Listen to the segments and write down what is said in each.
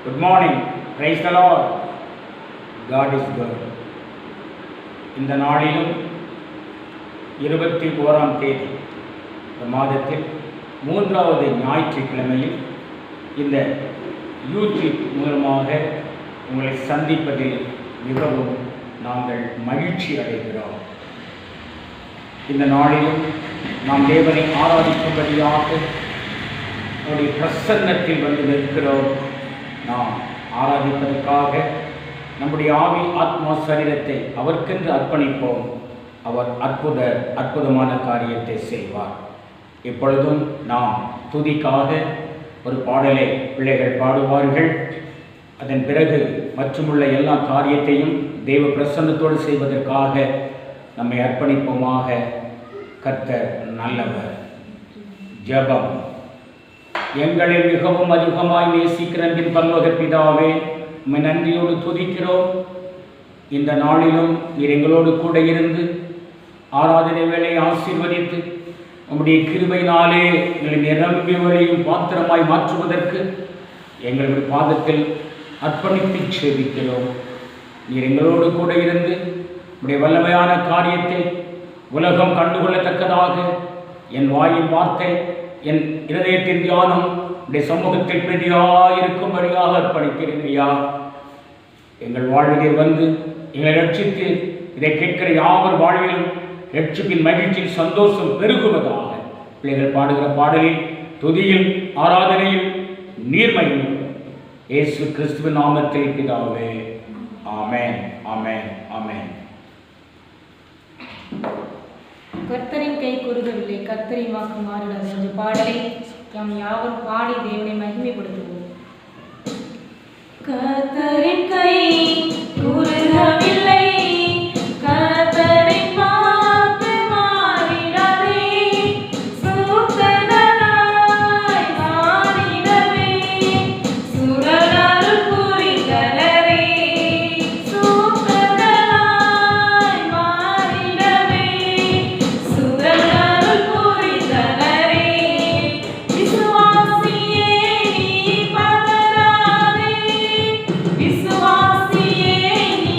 Good morning. Praise the Lord. God is good. இந்த நாளிலும் 21ஆம் தேதி இந்த மாதத்தில் 3வது ஞாயிற்றுக்கிழமையில் இந்த யூடியூப் மூலமாக உங்களை சந்திப்பதில் மிகவும் நாங்கள் மகிழ்ச்சி அடைகிறோம். இந்த நாளிலும் நாம் தேவனை ஆராதிக்கும்படியாக அவருடைய பிரசன்னத்தில் வந்து நிற்கிறோம். நாம் ஆராதிப்பதற்காக நம்முடைய ஆவி ஆத்மா சரீரத்தை அவருக்கென்று அர்ப்பணிப்போம். அவர் அற்புதமான காரியத்தை செய்வார். இப்பொழுதும் நாம் துதிக்காக ஒரு பாடலை பிள்ளைகள் பாடுவார்கள். அதன் பிறகு மற்றுமுள்ள எல்லா காரியத்தையும் தேவ பிரசன்னத்தோடு செய்வதற்காக நம்மை அர்ப்பணிப்போமாக. கர்த்தர் நல்லவர். ஜெபம். எங்களை மிகவும் அதிகமாய் நேசிக்கிற அன்பின் பரலோக பிதாவே, உம்மை நன்றியோடு துதிக்கிறோம். இந்த நாளிலும் நீர் எங்களோடு கூட இருந்து ஆராதனை வேளையை ஆசீர்வதித்து உம்முடைய கிருபையினாலே எங்களை நிரம்பி வழியும் பாத்திரமாய் மாற்றுவதற்கு எங்களுடைய பாதத்தில் அர்ப்பணித்து சேவிக்கிறோம். நீர் எங்களோடு கூட இருந்து உம்முடைய வல்லமையான காரியத்தை உலகம் கண்டுகொள்ளத்தக்கதாக என் வாயின் வார்த்தை என் இருதயத்தின் தியானம் உடைய சமூகத்தில் பெரியாயிருக்கும்படியாக அர்ப்பணிக்கிறேன் ஐயா. எங்கள் வாழ்விலே வந்து எங்களை ரட்சித்து இதை கேட்கிற யாவர் வாழ்விலும் ரட்சிப்பின் மகிழ்ச்சியில் சந்தோஷம் பெருகுவதாக. பிள்ளைகள் பாடுகிற பாடலில் துதியில் ஆராதனையில் நீர்மையும் இயேசு கிறிஸ்துவின் நாமத்தில் பிதாவே, ஆமென், ஆமென், ஆமென். கர்த்தரின் கை கூறுகவில்லை, கர்த்தரின் வாக்கு மாறிடாது என்ற பாடலை நாம் யாவரும் பாடி தேவனை மகிமைப்படுத்துவோம். கர்த்தரின் கை கூறுகவில்லை, கர்த்தரின் வாக்கு மாறிடாதே, சூத்தனாய் மாறிடவே, சுரரால் புரிந்தனரே, சூத்தனாய் மாறிடவே, சுரரால் புரிந்தனரே. விசுவாசியே நீ பதறாதே, விசுவாசியே நீ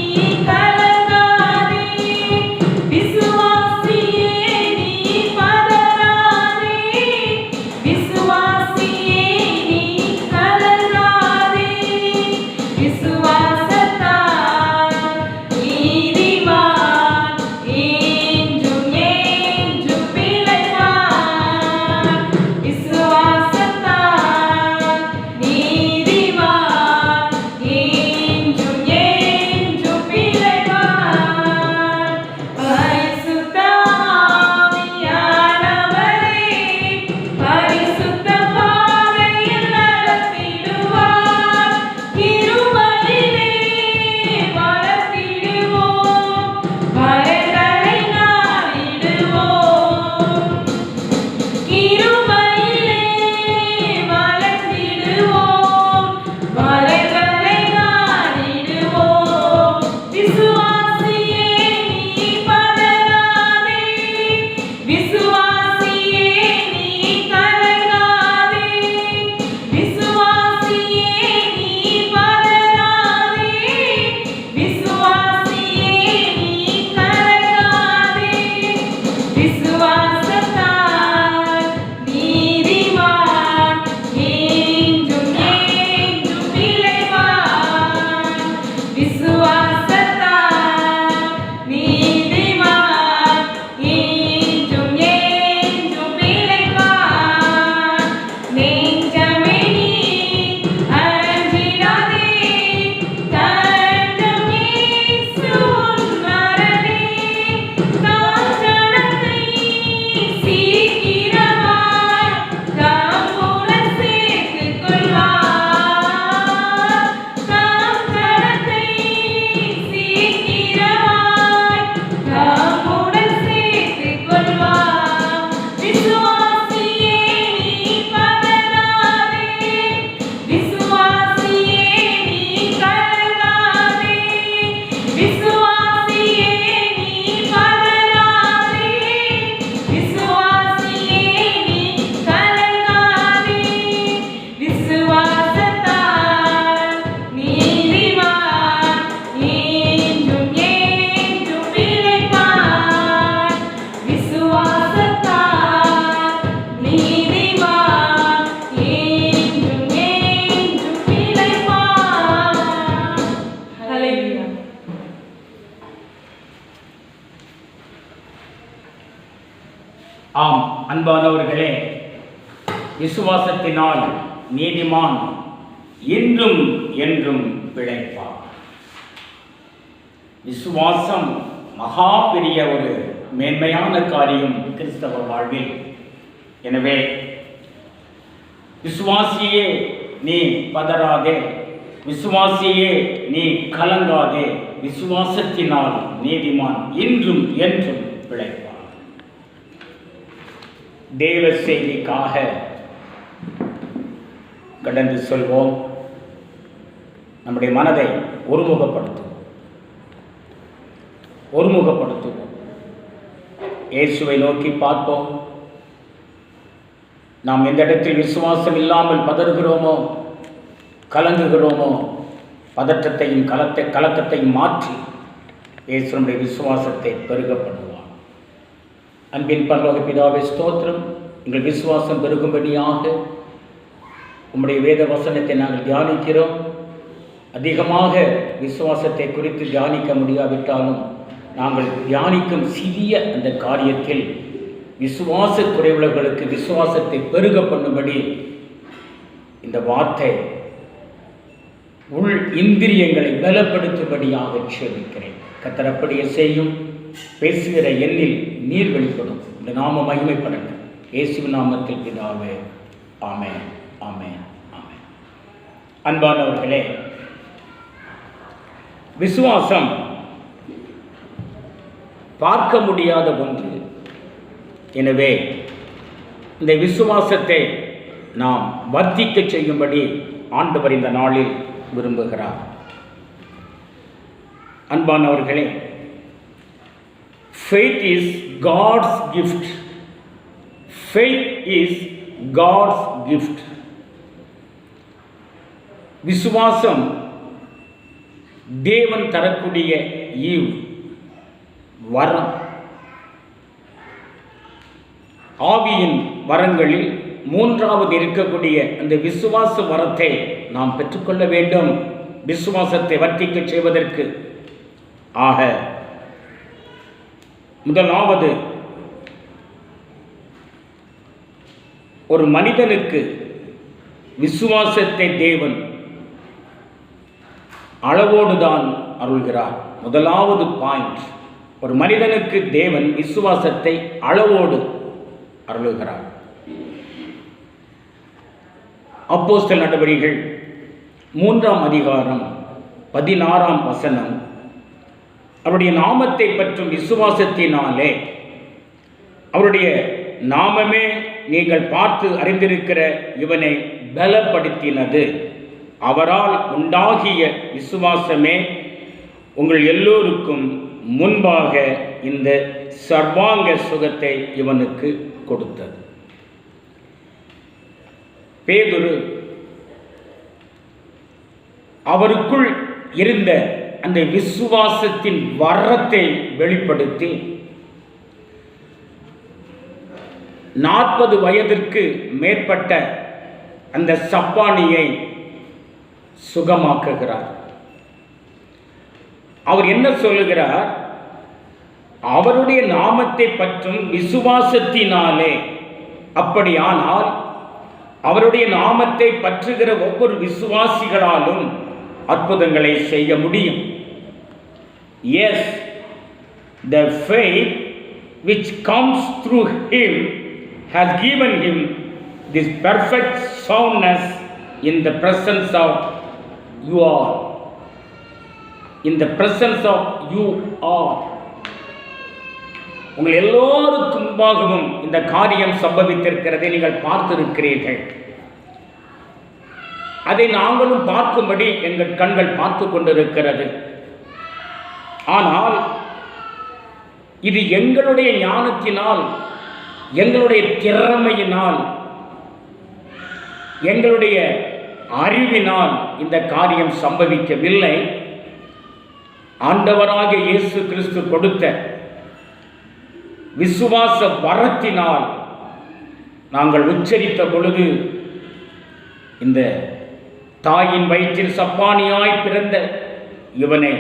அன்பானவர்களே, விசுவாசத்தினால் நீதிமான் இன்றும் என்றும் பிழைப்பார். விசுவாசம் மகா பெரிய ஒரு மேன்மையான காரியம் கிறிஸ்தவ வாழ்வில். எனவே விசுவாசியே நீ பதறாதே, விசுவாசியே நீ கலங்காதே, விசுவாசத்தினால் நீதிமான் இன்றும் என்றும் பிழைப்பார். தேவ செய்திக்காக கடந்து சொல்வோம். நம்முடைய மனதை ஒருமுகப்படுத்துவோம். இயேசுவை நோக்கி பார்ப்போம். நாம் எந்த இடத்தில் விசுவாசம் இல்லாமல் பதறுகிறோமோ, கலங்குகிறோமோ, பதற்றத்தையும் கலக்கத்தையும் மாற்றி இயேசுடைய விசுவாசத்தை பெருக பண்ணுவார். அன்பின் பரலோக பிதாவே, ஸ்தோத்திரம். எங்கள் விசுவாசம் பெருகும்படியாக உம்முடைய வேத வசனத்தை நாங்கள் தியானிக்கிறோம். அதிகமாக விசுவாசத்தை குறித்து தியானிக்க முடியாவிட்டாலும் நாங்கள் தியானிக்கும் சிறிய அந்த காரியத்தில் விசுவாச குறைவுள்ளவர்களுக்கு விசுவாசத்தை பெருக பண்ணும்படி இந்த வார்த்தை உள் இந்திரியங்களை பலப்படுத்தும்படியாக செபிக்கிறேன். கர்த்தர் அப்படியே செய்யும். பேசுகிற எண்ணில் நீர் வெளிப்படும். இந்த நாம மகிமைப்படட்டும். இயேசுவின் நாமத்தில் பிதாவே, ஆமென், ஆமென், ஆமென். அன்பானவர்களே, விசுவாசம் பார்க்க முடியாத ஒன்று. எனவே இந்த விசுவாசத்தை நாம் வர்த்திக்க செய்யும்படி ஆண்டவர் இந்த நாளில் விரும்புகிறார். அன்பானவர்களே, faith is God's gift. Faith is God's gift. விசுவாசம் தேவன் தரக்கூடிய ஈவு, வரம். ஆவியின் வரங்களில் மூன்றாவது இருக்கக்கூடிய அந்த விசுவாச வரத்தை நாம் பெற்றுக்கொள்ள வேண்டும், விசுவாசத்தை வர்த்திக்க செய்வதற்கு. ஆக முதலாவது, ஒரு மனிதனுக்கு விசுவாசத்தை தேவன் அளவோடுதான் அருள்கிறார். முதலாவது பாயிண்ட், ஒரு மனிதனுக்கு தேவன் விசுவாசத்தை அளவோடு அருளுகிறார். அப்போஸ்தலர் நடவடிக்கைகள் 3ஆம் அதிகாரம் 16ஆம் வசனம், அவருடைய நாமத்தை பற்றும் விசுவாசத்தினாலே அவருடைய நாமமே நீங்கள் பார்த்து அறிந்திருக்கிற இவனை பலப்படுத்தினது. அவரால் உண்டாகிய விசுவாசமே உங்கள் எல்லோருக்கும் முன்பாக இந்த சர்வாங்க சுகத்தை இவனுக்கு கொடுத்தது. பேதுரு அவருக்குள் இருந்த அந்த விசுவாசத்தின் வரத்தை வெளிப்படுத்தி 40 வயதிற்கு மேற்பட்ட அந்த சப்பானியை சுகமாக்குகிறார். அவர் என்ன சொல்லுகிறார்? அவருடைய நாமத்தை பற்றும் விசுவாசத்தினாலே. அப்படியானால் அவருடைய நாமத்தை பற்றுகிற ஒவ்வொரு விசுவாசிகளாலும் அற்புதங்களை செய்ய முடியும். Yes, the faith which comes through him has given him this perfect soundness in the presence of you all. In the presence of you all. உங்கள் எல்லோருக்கும் முன்பாகவும் இந்த காரியம் சம்பவித்திருக்கிறதை நீங்கள் பார்த்திருக்கிறீர்கள். அதை நாங்களும் பார்க்கும்படி எங்கள் கண்கள் பார்த்து கொண்டிருக்கிறது. ஆனால் இது எங்களுடைய ஞானத்தினால், எங்களுடைய திறமையினால், எங்களுடைய அறிவினால் இந்த காரியம் சம்பவிக்கவில்லை. ஆண்டவராக இயேசு கிறிஸ்து கொடுத்த விசுவாச வரத்தினால் நாங்கள் உச்சரித்த பொழுது இந்த தாயின் வயிற்றில் சப்பானியாய் பிறந்த இவனை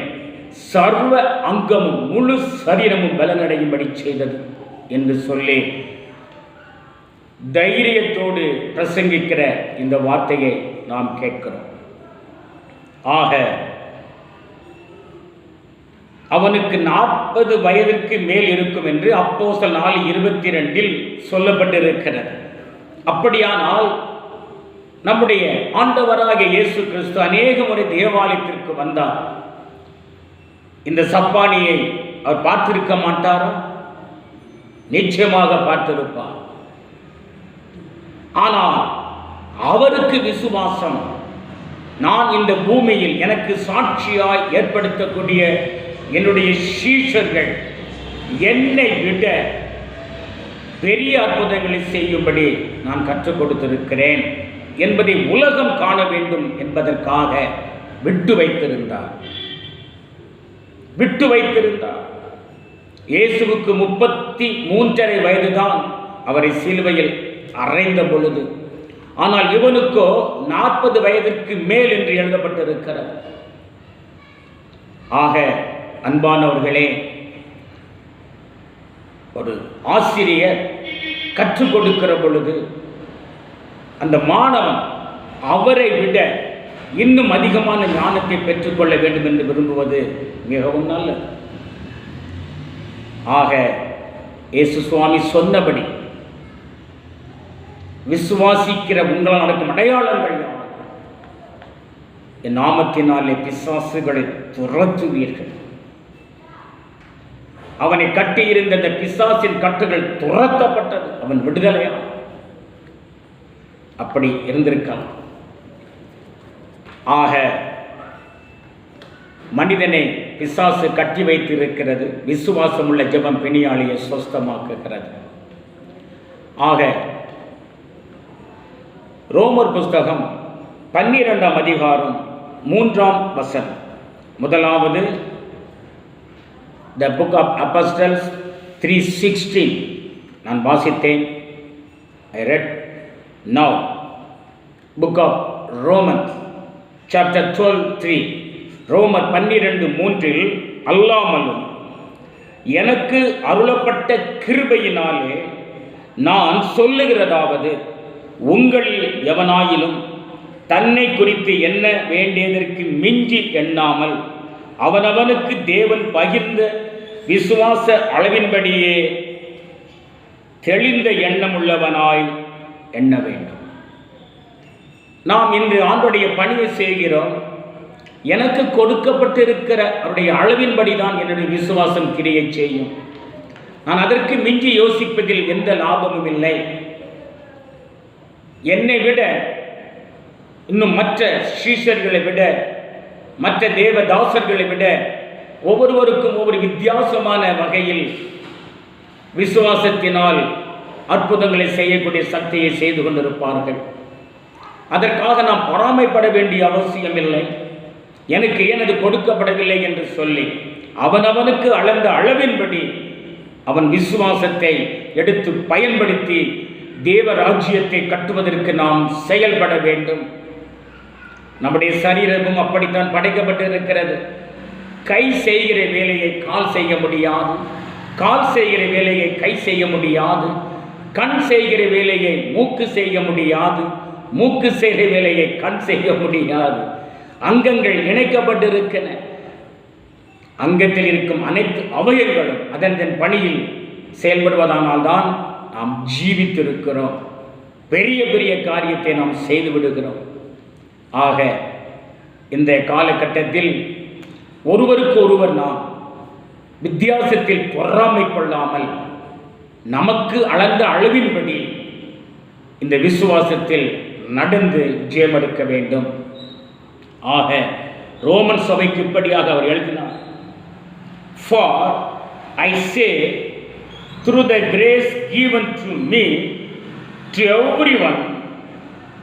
சர்வ அங்கமும் முழு சரீரமும் பலனடையும்படி செய்தது என்று சொல்லி தைரியத்தோடு பிரசங்கிக்கிற இந்த வார்த்தையை நாம் கேட்கிறோம். ஆக அவனுக்கு 40 வயதிற்கு மேல் இருக்கும் என்று அப்போஸ்தலர் 4:22 சொல்லப்பட்டிருக்கிறது. அப்படியானால் நம்முடைய ஆண்டவராகிய இயேசு கிறிஸ்து அநேக முறை தேவாலயத்திற்கு வந்தார். இந்த சப்பானியை அவர் பார்த்திருக்க மாட்டாரா? நிச்சயமாக பார்த்திருப்பார். ஆனால் அவருக்கு விசுவாசம், நான் இந்த பூமியில் எனக்கு சாட்சியாய் ஏற்படுத்தக்கூடிய என்னுடைய சீஷர்கள் என்னை விட பெரிய அற்புதங்களை செய்யும்படி நான் கற்றுக் கொடுத்திருக்கிறேன் என்பதை உலகம் காண வேண்டும் என்பதற்காக விட்டு வைத்திருந்தார். இயேசுவுக்கு 33.5 வயதுதான் அவரை சிலுவையில் அறைந்த பொழுது. ஆனால் இவனுக்கோ 40 வயதிற்கு மேல் என்று எழுதப்பட்டிருக்கிறது. ஆக அன்பானவர்களே, ஒரு ஆசிரியர் கற்றுக் கொடுக்கிற பொழுது அந்த மாணவன் அவரை விட இன்னும் அதிகமான ஞானத்தை பெற்றுக்கொள்ள வேண்டும் என்று விரும்புவது மிகவும் நல்லது. ஆக இயேசு சுவாமி சொன்னபடி விசுவாசிக்கிற உங்களால் நடக்கும் அடையாளங்கள் என் நாமத்தினாலே பிசாசுகளை துரத்துவீர்கள். அவனை கட்டியிருந்த அந்த பிசாசின் கட்டுகள் துரத்தப்பட்டது, அவன் விடுதலையா. அப்படி இருந்திருக்கலாம். ஆக மனிதனை பிசாசு கட்டி வைத்திருக்கிறது. விசுவாசம் உள்ள ஜெபம் பிணியாளியை சொஸ்தமாக்குகிறது. ஆக ரோமர் புஸ்தகம் 12ஆம் அதிகாரம் 3ஆம் வசனம். முதலாவது The Book of Apostles 3:16 நான் வாசித்தேன். I read. Now Book of Romans chapter 12:3 ரோமர் 12:3 அல்லாமலும் எனக்கு அருளப்பட்ட கிருபையினாலே நான் சொல்லுகிறதாவது, உங்களில் எவனாயிலும் தன்னை குறித்து எண்ண வேண்டியதற்கு மிஞ்சி எண்ணாமல் அவனவனுக்கு தேவன் பகிர்ந்த விசுவாச அளவின்படியே தெளிந்த எண்ணமுள்ளவனாய் எண்ண வேண்டும். நாம் இன்று ஆண்டுடைய பணியை செய்கிறோம். எனக்கு கொடுக்கப்பட்டிருக்கிற அவருடைய அளவின்படி தான் என்னுடைய விசுவாசம் கிரியை செய்யும். நான் அதற்கு மிஞ்சி யோசிப்பதில் எந்த லாபமும் இல்லை. என்னை விட இன்னும் மற்ற சீஷர்களை விட, மற்ற தேவதாசர்களை விட ஒவ்வொருவருக்கும் ஒவ்வொரு வித்தியாசமான வகையில் விசுவாசத்தினால் அற்புதங்களை செய்யக்கூடிய சக்தியை செய்து கொண்டிருப்பார்கள். அதற்காக நாம் பொறாமைப்பட வேண்டிய அவசியம் இல்லை. எனக்கு ஏன் அது கொடுக்கப்படவில்லை என்று சொல்லி அவனவனுக்கு அளந்த அளவின்படி அவன் விசுவாசத்தை எடுத்து பயன்படுத்தி தேவ ராஜ்யத்தை கட்டுவதற்கு நாம் செயல்பட வேண்டும். நம்முடைய சரீரமும் அப்படித்தான் படைக்கப்பட்டிருக்கிறது. கை செய்கிற வேலையை கால் செய்ய முடியாது, கால் செய்கிற வேலையை கை செய்ய முடியாது, கண் செய்கிற வேலையை மூக்கு செய்ய முடியாது, மூக்கு செய்கிற வேலையை கண் செய்ய முடியாது. அங்கங்கள் இணைக்கப்பட்டிருக்கின்றன. அங்கத்தில் இருக்கும் அனைத்து அவயங்களும் அதன் பணியில் செயல்படுவதானால் தான் நாம் ஜீவித்திருக்கிறோம். பெரிய பெரிய காரியத்தை நாம் செய்து விடுகிறோம். ஆக இந்த காலகட்டத்தில் ஒருவருக்கு ஒருவர் நாம் வித்தியாசத்தில் பொறாமை கொள்ளாமல் நமக்கு அளந்த அளவின்படி இந்த விசுவாசத்தில் நடந்து ஜெயமெடுக்க வேண்டும். ஆக ரோமன் சபைக்கு இப்படியாக அவர் எழுதினார். For I say, through the grace given to me, to everyone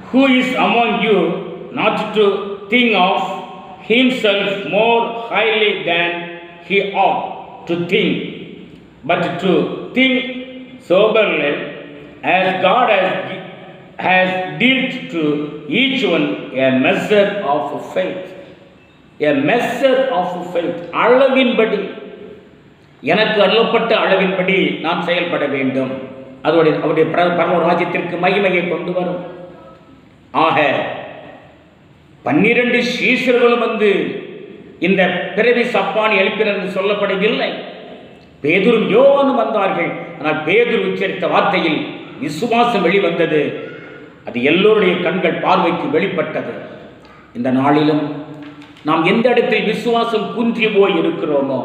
who is among you, not to think of himself more highly than he ought to think, but to think soberly, as God has dealt to each one a measure of faith. A measure of faith. அளவின்படி, எனக்கு அருளப்பட்ட அளவின்படி நாம் செயல்பட வேண்டும். அவருடைய பரலோக ராஜ்யத்திற்கு மகிமையை கொண்டு வரும். ஆக 12 சீஷர்களும் வந்து இந்த பிறவி சப்பானி எழுப்பினர் என்று சொல்லப்படவில்லை. பேதுரும் யோவானும் வந்தார்கள். ஆனால் பேதுரு உச்சரித்த வார்த்தையில் விசுவாசம் வெளிவந்தது. அது எல்லோருடைய கண்கள் பார்வைக்கு வெளிப்பட்டது. இந்த நாளிலும் நாம் எந்த இடத்தில் விசுவாசம் குன்றி போய் இருக்கிறோமோ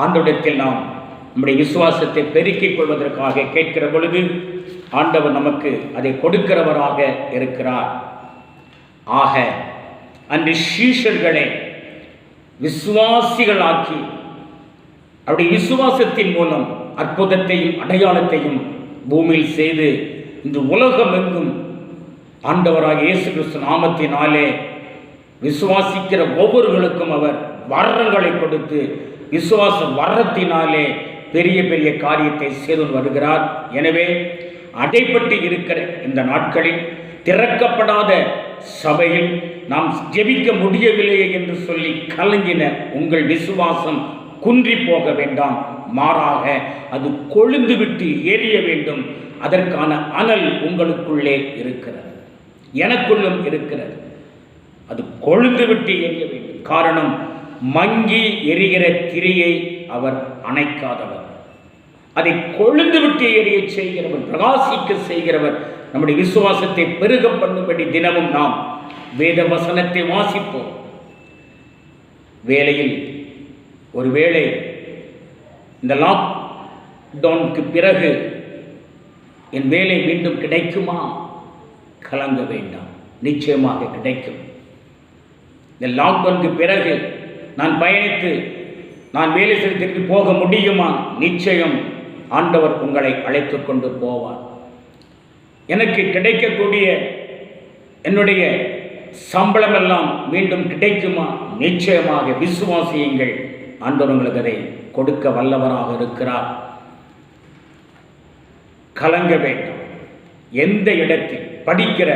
ஆண்டவரிடத்தில் நாம் நம்முடைய விசுவாசத்தை பெருக்கிக் கொள்வதற்காக கேட்கிற பொழுது ஆண்டவர் நமக்கு அதை கொடுக்கிறவராக இருக்கிறார். ஆக அந்த சீஷர்களை விசுவாசிகளாக்கி அவருடைய விசுவாசத்தின் மூலம் அற்புதத்தையும் அடையாளத்தையும் பூமியில் செய்து இந்த உலகம் எங்கும் ஆண்டவராக இயேசு கிறிஸ்து நாமத்தினாலே விசுவாசிக்கிற ஒவ்வொருவருக்கும் அவர் வரங்களை கொடுத்து விசுவாச வரத்தினாலே பெரிய பெரிய காரியத்தை செய்து வருகிறார். எனவே அடைப்பட்டு இருக்கிற இந்த நாட்களில் திறக்கப்படாத சபையில் நாம் ஜெபிக்க முடியவில்லையே என்று சொல்லி கலங்கின உங்கள் விசுவாசம் குன்றி போக வேண்டாம். மாறாக அது கொழுந்து விட்டு எரிய வேண்டும். அதற்கான அனல் உங்களுக்குள்ளே இருக்கிறது, எனக்குள்ளும் இருக்கிறது. அது கொழுந்து விட்டு எரிய வேண்டும். காரணம், மங்கி எரிகிற திரியை அவர் அணைக்காதவர், அதை கொழுந்து விட்டு எரிய செய்கிறவர், பிரகாசிக்க செய்கிறவர். நம்முடைய விசுவாசத்தை பெருக பண்ணும்படி தினமும் நாம் வேத வசனத்தை வாசிப்போம். வேலையில் ஒருவேளை இந்த லாக்டவுனுக்கு பிறகு என் வேலை மீண்டும் கிடைக்குமா? கலங்க வேண்டாம், நிச்சயமாக கிடைக்கும். இந்த லாக்டவுனுக்கு பிறகு நான் பயணித்து நான் வேலை செய்வதற்கு போக முடியுமா? நிச்சயம் ஆண்டவர் உங்களை அழைத்து கொண்டு போவார். எனக்கு கிடைக்கக்கூடிய என்னுடைய சம்பளம் எல்லாம் மீண்டும் கிடைக்குமா? நிச்சயமாக விசுவாசியுங்கள். ஆண்டவர் உங்களுக்கு அதை கொடுக்க வல்லவராக இருக்கிறார். கலங்க வேண்டாம். எந்த இடத்தில் படிக்கிற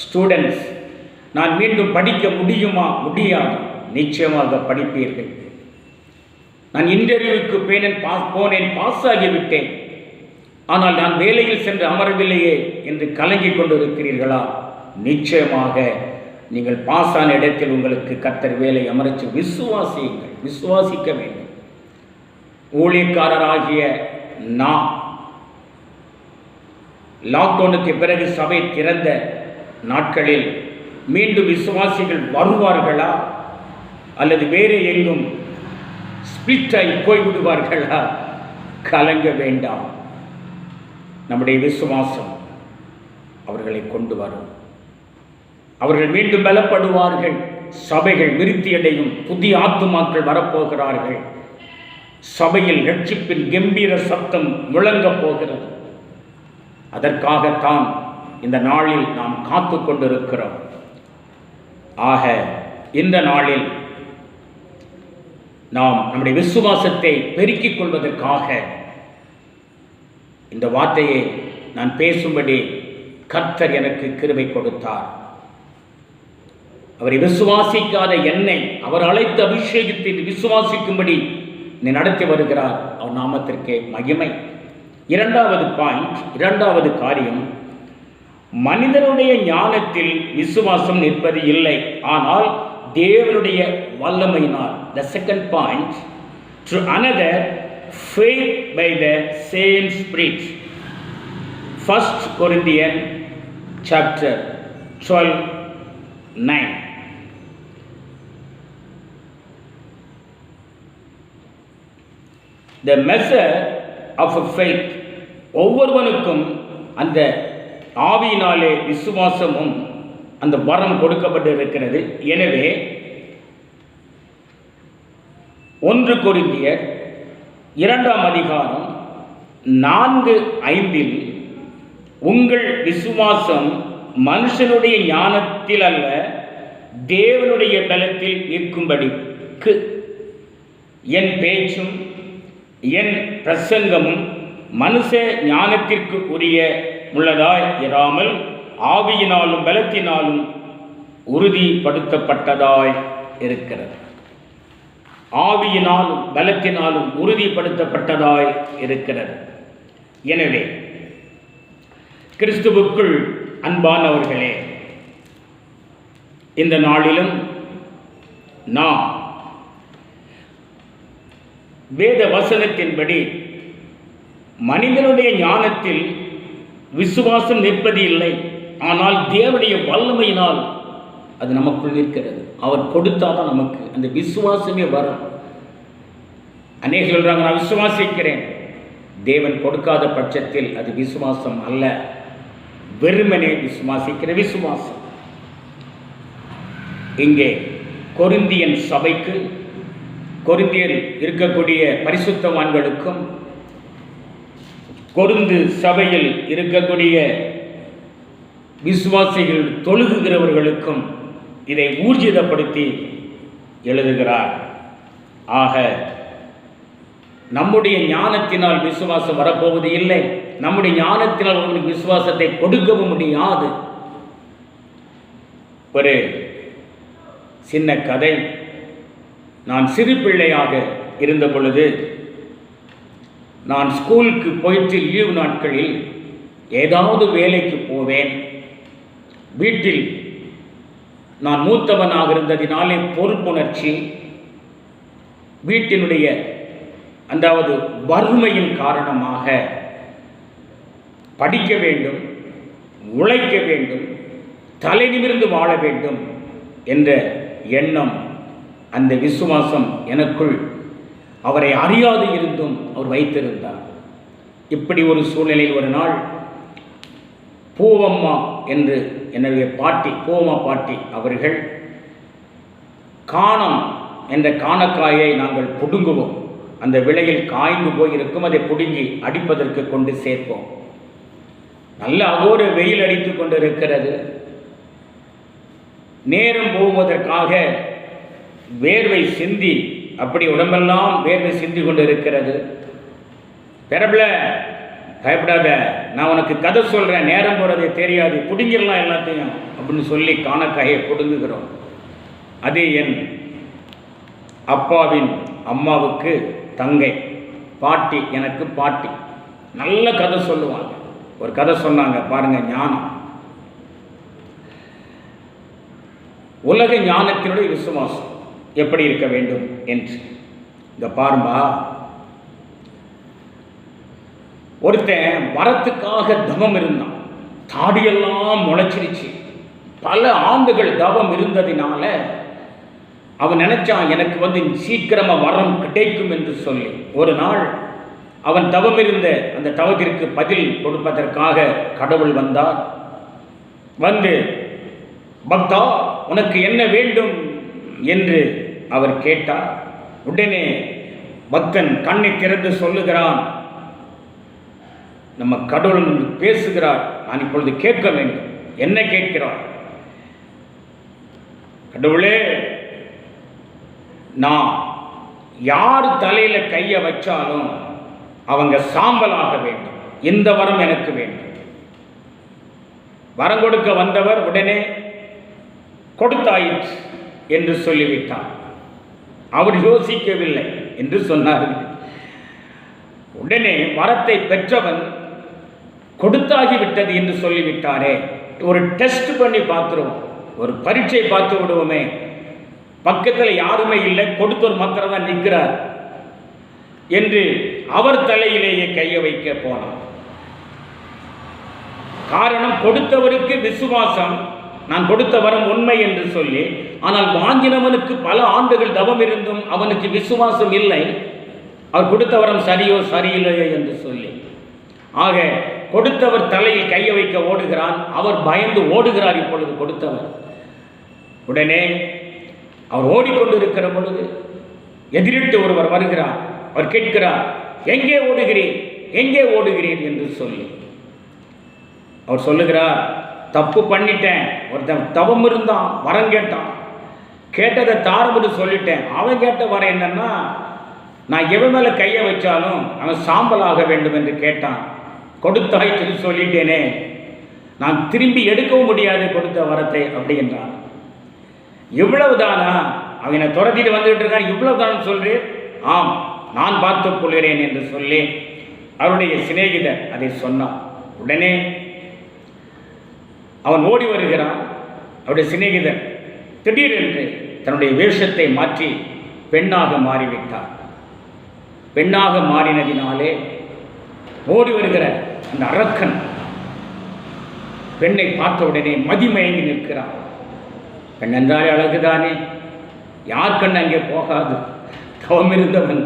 ஸ்டூடெண்ட்ஸ் நான் மீண்டும் படிக்க முடியுமா? முடியாது. நிச்சயமாக படிப்பீர்கள். நான் இன்டர்வியூக்கு போனேன், பாஸ் ஆகிவிட்டேன், ஆனால் நான் வேலையில் சென்று அமரவில்லையே என்று கலங்கி கொண்டு இருக்கிறீர்களா? நிச்சயமாக நீங்கள் பாஸான இடத்தில் உங்களுக்கு கர்த்தர் வேலை அமர்ச்சி விசுவாசியுங்கள். விசுவாசிக்க வேண்டும். ஊழியக்காரராகிய நாம் லாக்டவுனுக்கு பிறகு சபை திறந்த நாட்களில் மீண்டும் விசுவாசிகள் வருவார்களா அல்லது வேறு எங்கும் ஸ்பிளிட்டாகி போய்விடுவார்களா? கலங்க வேண்டாம். நம்முடைய விசுவாசம் அவர்களை கொண்டு வரும். அவர்கள் மீண்டும் பலப்படுவார்கள். சபைகள் விருத்தியடையும். புதிய ஆத்துமாக்கள் வரப்போகிறார்கள். சபையில் ரட்சிப்பின் கம்பீர சத்தம் முழங்கப் போகிறது. அதற்காகத்தான் இந்த நாளில் நாம் காத்து கொண்டிருக்கிறோம். ஆக இந்த நாளில் நாம் நம்முடைய விசுவாசத்தை பெருக்கிக் கொள்வதற்காக இந்த வார்த்தையை நான் பேசும்படி கர்த்தர் எனக்கு கிருபை கொடுத்தார். அவரை விசுவாசிக்காத என்னை அவர் அழைத்து அபிஷேகத்தில் விசுவாசிக்கும்படி நீ நடத்தி வருகிறார். அவர் நாமத்திற்கே மகிமை. இரண்டாவது காரியம், மனிதனுடைய ஞானத்தில் விசுவாசம் நிற்பது இல்லை, ஆனால் தேவனுடைய வல்லமையினால். The second point, to another, faith by the same Spirit. 1 Corinthians chapter 12:9. The measure of a faith, ஒவ்வொருவனுக்கும் அந்த ஆவியினாலே விசுவாசமும் அந்த வரம் கொடுக்கப்பட்டு இருக்கிறது. எனவே 1 கொரிந்தியர் 2:4-5 உங்கள் விசுவாசம் மனுஷனுடைய ஞானத்தில் அல்ல தேவனுடைய பலத்தில் நிற்கும்படிக்கு என் பேச்சும் என் பிரசங்கமும் மனுஷ ஞானத்திற்கு உரிய உள்ளதாய் இராமல் ஆவியினாலும் பலத்தினாலும் உறுதிப்படுத்தப்பட்டதாய் இருக்கிறது. ஆவியினாலும் பலத்தினாலும் உறுதிப்படுத்தப்பட்டதாய் இருக்கிறது. எனவே கிறிஸ்துவுக்குள் அன்பானவர்களே, இந்த நாளிலும் நாம் வேத வசனத்தின்படி மனிதனுடைய ஞானத்தில் விசுவாசம் நிற்பது இல்லை, ஆனால் தேவனுடைய வல்லமையினால் அது நமக்குள் இருக்கிறது. அவர் கொடுத்தாதான் நமக்கு அந்த விசுவாசமே வரும். அநேகர் சொல்றாங்க, நான் விசுவாசிக்கிறேன். தேவன் கொடுக்காத பட்சத்தில் அது விசுவாசம் அல்ல, வெறுமனே விசுவாசிக்கிற விசுவாசம். இங்கே கொரிந்தியன் சபைக்கு, கொரிந்தியர் இருக்கக்கூடிய பரிசுத்தவான்களுக்கும், கொரிந்து சபையில் இருக்கக்கூடிய விசுவாசிகள் தொழுகுகிறவர்களுக்கும் இதை ஊர்ஜிதப்படுத்தி எழுதுகிறார். ஆக நம்முடைய ஞானத்தினால் விசுவாசம் வரப்போவது இல்லை, நம்முடைய ஞானத்தினால் உங்களுக்கு விசுவாசத்தை கொடுக்கவும் முடியாது. ஒரு சின்ன கதை. நான் சிறு பிள்ளையாக இருந்த பொழுது, நான் ஸ்கூலுக்கு போயிட்டு லீவு நாட்களில் ஏதாவது வேலைக்கு போவேன். வீட்டில் நான் மூத்தவனாக இருந்ததினாலே பொறுப்புணர்ச்சி, வீட்டினுடைய அதாவது வறுமையின் காரணமாக படிக்க வேண்டும், உழைக்க வேண்டும், தலை நிமிர்ந்து வாழ வேண்டும் என்ற எண்ணம், அந்த விசுவாசம் எனக்குள் அவரை அறியாது இருந்தும் அவர் வைத்திருந்தார். இப்படி ஒரு சூழ்நிலையில் ஒரு நாள் பூவம்மா என்று என்னுடைய பாட்டி, பூவம்மா பாட்டி அவர்கள் காணம் என்ற காணக்காயை நாங்கள் புடுங்குவோம். அந்த விலையில் காய்ந்து போயிருக்கும், அதை புடுங்கி அடிப்பதற்கு கொண்டு சேர்ப்போம். நல்ல அகோர வெயில் அடித்து கொண்டிருக்கிறது. நேரம் போவதற்காக வேர்வை சிந்தி, அப்படி உடம்பெல்லாம் வேர்வை சிந்தி கொண்டு இருக்கிறது. பெறபில பயப்படாத, நான் உனக்கு கதை சொல்கிறேன், நேரம் போகிறதே தெரியாது, பிடுங்கிடலாம் எல்லாத்தையும் அப்படின்னு சொல்லி காணக்காயை பிடுங்குகிறோம். அது என் அப்பாவின் அம்மாவுக்கு தங்கை, பாட்டி, எனக்கு பாட்டி. நல்ல கதை சொல்லுவாங்க. ஒரு கதை சொன்னாங்க பாருங்க, ஞானம், உலக ஞானத்தினுடைய விசுவாசம் எப்படி இருக்க வேண்டும் என்று. இந்த பாரும்பா, ஒருத்தன் வரத்துக்காக தவம் இருந்தான். தாடியெல்லாம் முளைச்சிருச்சு. பல ஆண்டுகள் தவம் இருந்ததினால அவன் நினைச்சான், எனக்கு சீக்கிரமா வரம் கிடைக்கும் என்று சொல்லி. ஒரு நாள் அவன் தவம் இருந்த அந்த தவத்திற்கு பதில் கொடுப்பதற்காக கடவுள் வந்தார். வந்து, பக்தா, உனக்கு என்ன வேண்டும் என்று அவர் கேட்டார். உடனே பக்தன் கண்ணை திறந்து சொல்லுகிறான், நம்ம கடவுள் பேசுகிறார், நான் இப்பொழுது கேட்க வேண்டும். என்ன கேட்கிறார்? கடவுளே, நான் யார் தலையில கைய வச்சாலும் அவங்க சாம்பலாக வேண்டும், இந்த வரம் எனக்கு வேண்டும். வரம் கொடுக்க வந்தவர் உடனே கொடுத்தாயிற்று என்று சொல்லிவிட்டார். அவர் யோசிக்கவில்லை என்று சொன்னார்கள். உடனே வரத்தை பெற்றவன் கொடுத்தாகிவிட்டது என்று சொல்லிவிட்டாரே, ஒரு டெஸ்ட் பண்ணி பார்த்துருவோம், ஒரு பரீட்சை பார்த்து விடுவோமே. பக்கத்தில் யாருமே இல்லை, கொடுத்தவர் மாத்திரம் தான் நிற்கிறார் என்று அவர் தலையிலேயே கையை வைக்க போனார். காரணம், கொடுத்தவருக்கு விசுவாசம், நான் கொடுத்த வரம் உண்மை என்று சொல்லி. ஆனால் வாங்கினவனுக்கு பல ஆண்டுகள் தவம் இருந்தும் அவனுக்கு விசுவாசம் இல்லை, அவர் கொடுத்த வரம் சரியோ சரியில்லையோ என்று சொல்லி. ஆக கொடுத்தவர் தலையில் கையை வைக்க ஓடுகிறான். அவர் பயந்து ஓடுகிறார். இப்பொழுது கொடுத்தவர் உடனே அவர் ஓடிக்கொண்டிருக்கிற பொழுது எதிரிட்டு ஒருவர் வருகிறார். அவர் கேட்கிறார், எங்கே ஓடுகிறேன், எங்கே ஓடுகிறேன் என்று சொல்லி. அவர் சொல்லுகிறார், தப்பு பண்ணிட்டேன். ஒருத்தன் தவம் இருந்தான், வரம் கேட்டான், கேட்டதை தாரமுன்னு சொல்லிட்டேன். அவன் கேட்ட வரம் என்னன்னா, நான் எவன் மேலே கையை வச்சாலும் அவன் சாம்பலாக வேண்டும் என்று கேட்டான். கொடுத்தாய் சொல்லிட்டேனே, நான் திரும்பி எடுக்கவும் முடியாது கொடுத்த வரத்தை அப்படி என்றான். இவ்வளவுதானா? அவனை துரத்திட்டு வந்துகிட்டு இருக்கான். இவ்வளவுதான் சொல்றேன். ஆம், நான் பார்த்துக் கொள்கிறேன் என்று சொல்லி அவருடைய சிநேகிதர் அதை சொன்னார். உடனே அவன் ஓடி வருகிறான். அவருடைய சிநேகிதன் திடீரென்று தன்னுடைய வேஷத்தை மாற்றி பெண்ணாக மாறிவிட்டார். பெண்ணாக மாறினதினாலே ஓடி வருகிற அந்த அரக்கன் பெண்ணை பார்த்த உடனே மதிமயங்கி நிற்கிறான். பெண் என்றாலே அழகுதானே, யார் கண் அங்கே போகாது? தவம் இருந்தவன்,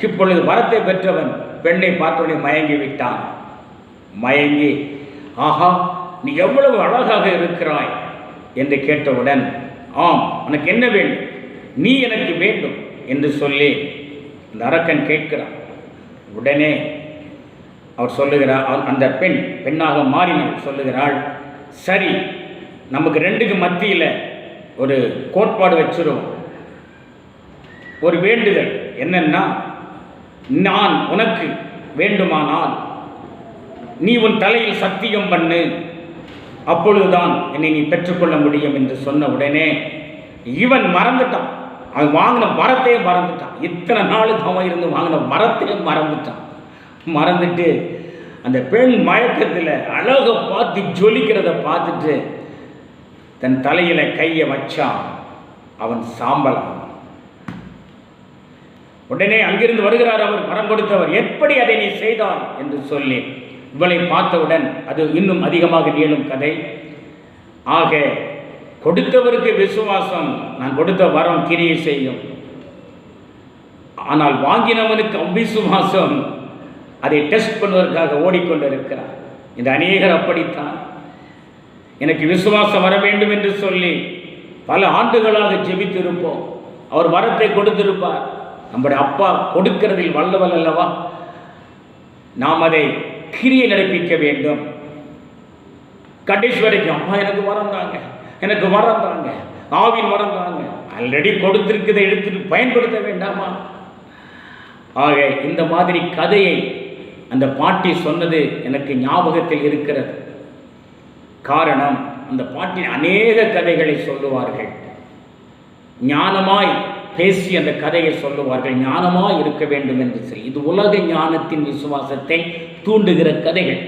இப்பொழுது வரத்தை பெற்றவன் பெண்ணை பார்த்தவுடனே மயங்கி விட்டான். மயங்கி, ஆஹா, நீ எவ்வளவு அழகாக இருக்கிறாய் என்று கேட்டவுடன், ஆம், உனக்கு என்ன வேண்டும்? நீ எனக்கு வேண்டும் என்று சொல்லி அந்த அரக்கன் கேட்கிறான். உடனே அவர் சொல்லுகிறார், அந்த பெண்ணாக மாறினவள் சொல்லுகிறாள், சரி, நமக்கு ரெண்டுக்கு மத்தியில் ஒரு கோட்பாடு வச்சிருவோம். ஒரு வேண்டுதல் என்னன்னா, நான் உனக்கு வேண்டுமானால் நீ உன் தலையில் சத்தியம் பண்ணு, அப்பொழுதுதான் என்னை நீ பெற்றுக்கொள்ள முடியும் என்று சொன்ன உடனே இவன் மறந்துட்டான். அவன் வாங்கின வரத்தையே மறந்துட்டான். இத்தனை நாள் அவன் இருந்து வாங்கின வரத்தையே மறந்துட்டான். மறந்துட்டு அந்த பெண் மயக்கத்தில் அழகை பார்த்து ஜொலிக்கிறத பார்த்துட்டு தன் தலையில் கையை வச்சான். அவன் சாம்பலான். உடனே அங்கிருந்து வருகிறார் அவர், வரம் கொடுத்தவர், எப்படி அதை நீ செய்தாய் என்று சொல்லி இவளை பார்த்தவுடன் அது இன்னும் அதிகமாக நீளும் கதை. ஆக கொடுத்தவருக்கு விசுவாசம், நான் கொடுத்த வரம் கிரியை செய்யும். ஆனால் வாங்கினவனுக்கு அவிசுவாசம் அதை டெஸ்ட் பண்ணுவதற்காக ஓடிக்கொண்டிருக்கிறார். இந்த அநேகர் அப்படித்தான். எனக்கு விசுவாசம் வர வேண்டும் என்று சொல்லி பல ஆண்டுகளாக ஜெபித்திருப்போம். அவர் வரத்தை கொடுத்திருப்பார். நம்முடைய அப்பா கொடுக்கிறதில் வல்லவல் அல்லவா? நாம் அதை கிரியை நடப்பிக்க வேண்டும். கடைசி வரைக்கும் அப்பா எனக்கு வரம் தாங்க, எனக்கு வரம் தாங்க, ஆவின் வரம் தாங்க. ஆல்ரெடி கொடுத்திருக்கிறதை எடுத்துட்டு பயன்படுத்த வேண்டாமா? ஆக இந்த மாதிரி கதையை அந்த பாட்டி சொன்னது எனக்கு ஞாபகத்தில் இருக்கிறது. காரணம், அந்த பாட்டி அநேக கதைகளை சொல்லுவார்கள். ஞானமாய் பேசி அந்த கதையை சொல்லுவார்கள். ஞானமாய் இருக்க வேண்டும் என்று சொல்லி. இது உலக ஞானத்தின் விசுவாசத்தை தூண்டுகிற கதைகள்.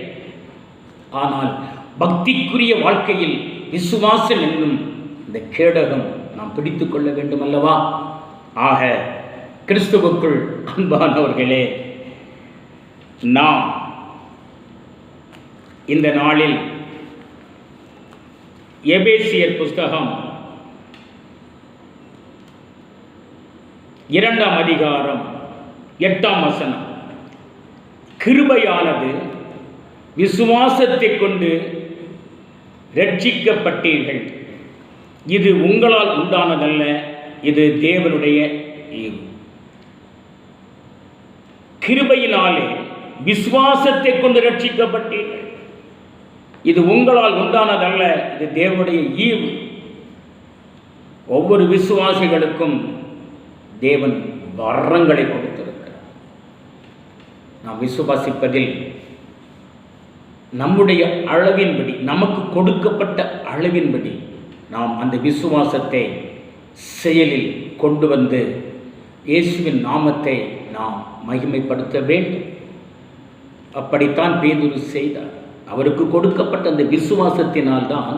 ஆனால் பக்திக்குரிய வாழ்க்கையில் விசுவாசம் என்னும் இந்த கேடகம் நாம் பிடித்து கொள்ள வேண்டும் அல்லவா? ஆக கிறிஸ்துவுக்குள் அன்பானவர்களே, நாம் இந்த நாளில் எபேசியர் புஸ்தகம் 2ஆம் அதிகாரம் 8ஆம் வசனம், கிருபையானது விசுவாசத்தை கொண்டு இரட்சிக்கப்பட்டீர்கள், இது உங்களால் உண்டானதல்ல, இது தேவனுடைய ஈவு. கிருபையினாலே விசுவாசத்தை கொண்டு இரட்சிக்கப்பட்டீர்கள், இது உங்களால் உண்டானதல்ல, இது தேவனுடைய ஈவு. ஒவ்வொரு விசுவாசிகளுக்கும் தேவன் வரங்களை கொடுத்திருக்கிறார். நாம் விசுவாசிப்பதில் நம்முடைய அளவின்படி, நமக்கு கொடுக்கப்பட்ட அளவின்படி நாம் அந்த விசுவாசத்தை செயலில் கொண்டு வந்து இயேசுவின் நாமத்தை நாம் மகிமைப்படுத்த வேண்டும். அப்படித்தான் பேதுரு செய்தார். அவருக்கு கொடுக்கப்பட்ட அந்த விசுவாசத்தினால்தான்